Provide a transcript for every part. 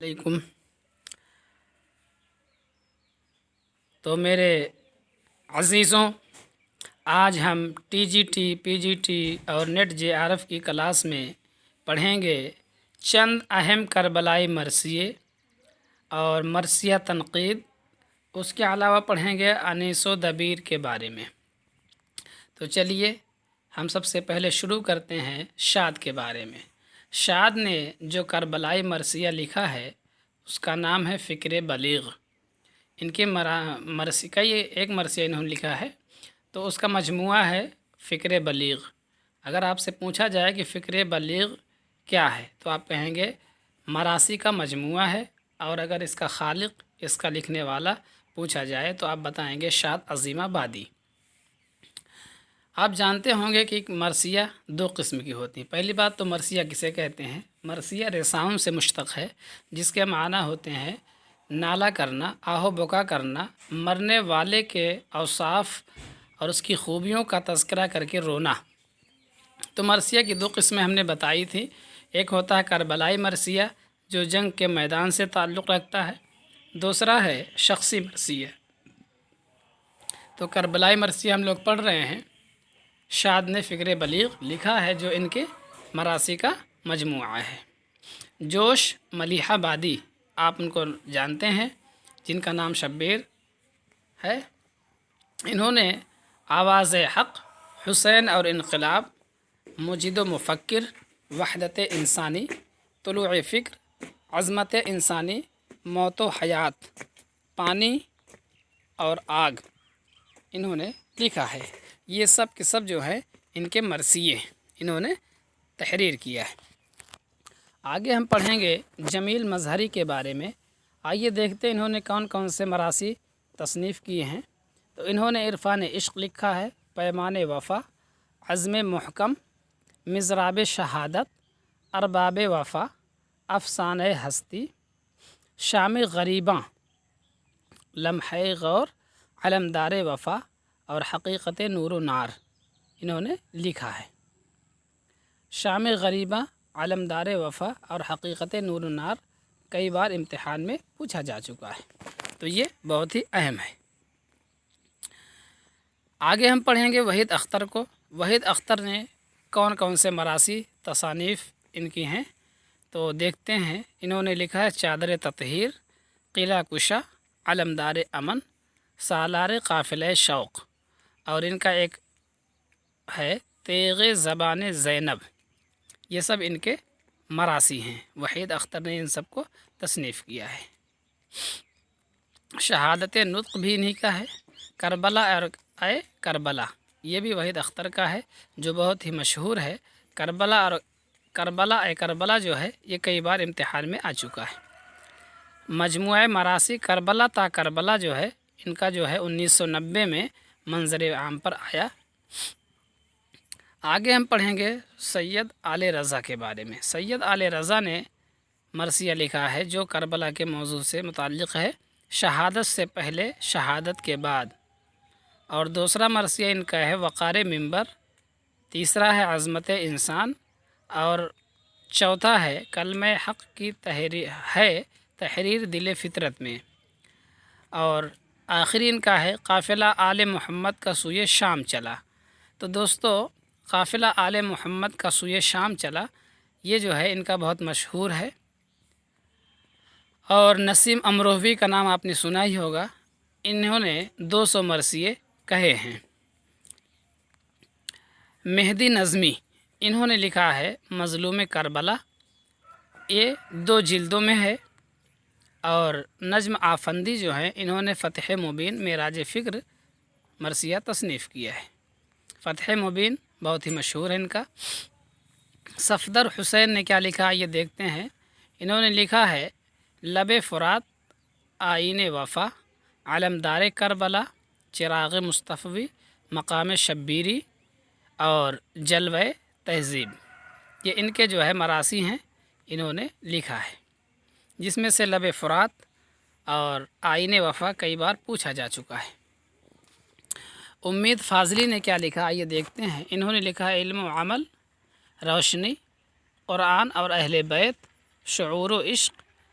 علیکم۔ تو میرے عزیزوں، آج ہم ٹی جی ٹی، پی جی ٹی اور نیٹ جے آر ایف کی کلاس میں پڑھیں گے چند اہم کربلائی مرثیے اور مرثیہ تنقید۔ اس کے علاوہ پڑھیں گے انیس و دبیر کے بارے میں۔ تو چلیے ہم سب سے پہلے شروع کرتے ہیں شاد کے بارے میں۔ شاد نے جو کربلائی مرثیہ لکھا ہے اس کا نام ہے فکر بلیغ۔ ان کے کئی ایک مرثیہ انہوں نے لکھا ہے، تو اس کا مجموعہ ہے فکر بلیغ۔ اگر آپ سے پوچھا جائے کہ فکر بلیغ کیا ہے تو آپ کہیں گے مراثی کا مجموعہ ہے، اور اگر اس کا خالق، اس کا لکھنے والا پوچھا جائے تو آپ بتائیں گے شاد عظیم آبادی۔ آپ جانتے ہوں گے کہ مرثیہ دو قسم کی ہوتی ہیں۔ پہلی بات تو مرثیہ کسے کہتے ہیں؟ مرثیہ رساؤں سے مشتق ہے، جس کے معنی ہوتے ہیں نالہ کرنا، آہ و بکا کرنا، مرنے والے کے اوصاف اور اس کی خوبیوں کا تذکرہ کر کے رونا۔ تو مرثیہ کی دو قسمیں ہم نے بتائی تھی۔ ایک ہوتا ہے کربلائی مرثیہ جو جنگ کے میدان سے تعلق رکھتا ہے، دوسرا ہے شخصی مرثیہ۔ تو کربلائی مرثیہ ہم لوگ پڑھ رہے ہیں۔ شاد نے فکر بلیغ لکھا ہے جو ان کے مراثی کا مجموعہ ہے۔ جوش ملیح آبادی، آپ ان کو جانتے ہیں، جن کا نام شبیر ہے۔ انہوں نے آواز حق، حسین اور انقلاب، مجید و مفکر، وحدت انسانی، طلوع فکر، عظمت انسانی، موت و حیات، پانی اور آگ انہوں نے لکھا ہے۔ یہ سب کے سب جو ہے ان کے مرثیے انہوں نے تحریر کیا ہے۔ آگے ہم پڑھیں گے جمیل مظہری کے بارے میں۔ آئیے دیکھتے ہیں انہوں نے کون کون سے مراثی تصنیف کیے ہیں۔ تو انہوں نے عرفان عشق لکھا ہے، پیمان وفا، عزم محکم، مضراب شہادت، ارباب وفا، افسانہ ہستی، شام غریباں، لمحہ غور، علمدار وفا اور حقیقت نور و نار انہوں نے لکھا ہے۔ شام غریباں، علمدار وفا اور حقیقت نور و نار کئی بار امتحان میں پوچھا جا چکا ہے، تو یہ بہت ہی اہم ہے۔ آگے ہم پڑھیں گے وحید اختر کو۔ وحید اختر نے کون کون سے مراثی تصانیف ان کی ہیں تو دیکھتے ہیں۔ انہوں نے لکھا ہے چادر تطہیر، قلعہ کشا، علمدار امن، سالار قافلہ شوق، اور ان کا ایک ہے تیغ زبان زینب۔ یہ سب ان کے مراثی ہیں۔ وحید اختر نے ان سب کو تصنیف کیا ہے۔ شہادت نطق بھی انہی کا ہے۔ کربلا اور اے کربلا یہ بھی وحید اختر کا ہے، جو بہت ہی مشہور ہے۔ کربلا اور کربلا اے کربلا جو ہے یہ کئی بار امتحان میں آ چکا ہے۔ مجموعہ مراثی کربلا تا کربلا جو ہے ان کا جو ہے 1990 میں منظر عام پر آیا۔ آگے ہم پڑھیں گے سید آل رضا کے بارے میں۔ سید آل رضا نے مرثیہ لکھا ہے جو کربلا کے موضوع سے متعلق ہے، شہادت سے پہلے، شہادت کے بعد، اور دوسرا مرثیہ ان کا ہے وقار منبر، تیسرا ہے عظمت انسان، اور چوتھا ہے کلمہ حق کی تحریر دل فطرت میں، اور آخری ان کا ہے قافلہ آل محمد کا سوئے شام چلا۔ تو دوستو، قافلہ آل محمد کا سوئے شام چلا یہ جو ہے ان کا بہت مشہور ہے، اور نسیم امروہوی کا نام آپ نے سنا ہی ہوگا۔ انہوں نے 200 مرثیے کہے ہیں۔ مہدی نظمی انہوں نے لکھا ہے مظلوم کربلا، یہ 2 جلدوں میں ہے، اور نجم آفندی جو ہیں انہوں نے فتح مبین معراج فکر مرثیہ تصنیف کیا ہے۔ فتح مبین بہت ہی مشہور ہے ان کا۔ صفدر حسین نے کیا لکھا یہ دیکھتے ہیں۔ انہوں نے لکھا ہے لب فرات، آئین وفا، علمدار کربلا، چراغ مصطفی، مقام شبیری اور جلوہ تہذیب، یہ ان کے جو ہے مراثی ہیں انہوں نے لکھا ہے، جس میں سے لب فرات اور آئین وفا کئی بار پوچھا جا چکا ہے۔ امید فاضلی نے کیا لکھا یہ دیکھتے ہیں۔ انہوں نے لکھا ہے علم و عمل، روشنی، قرآن اور اہل بیت، شعور و عشق،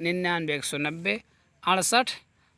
99 190 68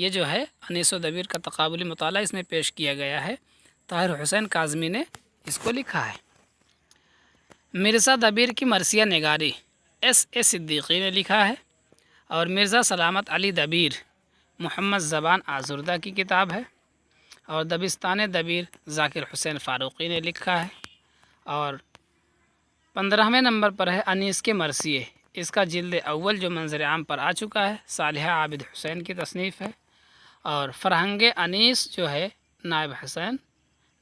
یہ جو ہے انیس و دبیر کا تقابلی مطالعہ اس میں پیش کیا گیا ہے۔ طاہر حسین کاظمی نے اس کو لکھا ہے۔ مرزا دبیر کی مرثیہ نگاری ایس اے صدیقی نے لکھا ہے، اور مرزا سلامت علی دبیر محمد زبان آزردہ کی کتاب ہے، اور دبستان دبیر ذاکر حسین فاروقی نے لکھا ہے، اور 15ویں نمبر پر ہے انیس کے مرثیے، اس کا جلد اول جو منظر عام پر آ چکا ہے صالحہ عابد حسین کی تصنیف ہے، اور فرہنگ انیس جو ہے نائب حسین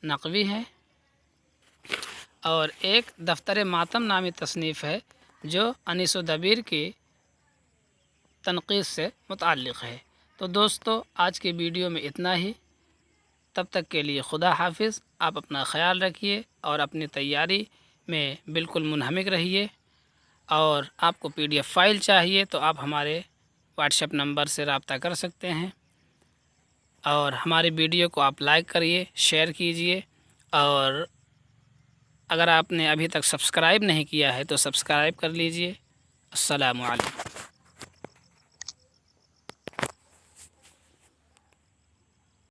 نقوی ہے، اور ایک دفتر ماتم نامی تصنیف ہے جو انیس و دبیر کی تنقید سے متعلق ہے۔ تو دوستو آج کی ویڈیو میں اتنا ہی، تب تک کے لیے خدا حافظ۔ آپ اپنا خیال رکھیے اور اپنی تیاری میں بالکل منہمک رہیے، اور آپ کو PDF فائل چاہیے تو آپ ہمارے واٹس ایپ نمبر سے رابطہ کر سکتے ہیں، اور ہماری ویڈیو کو آپ لائک کریے، شیئر کیجئے، اور اگر آپ نے ابھی تک سبسکرائب نہیں کیا ہے تو سبسکرائب کر لیجئے۔ السلام علیکم۔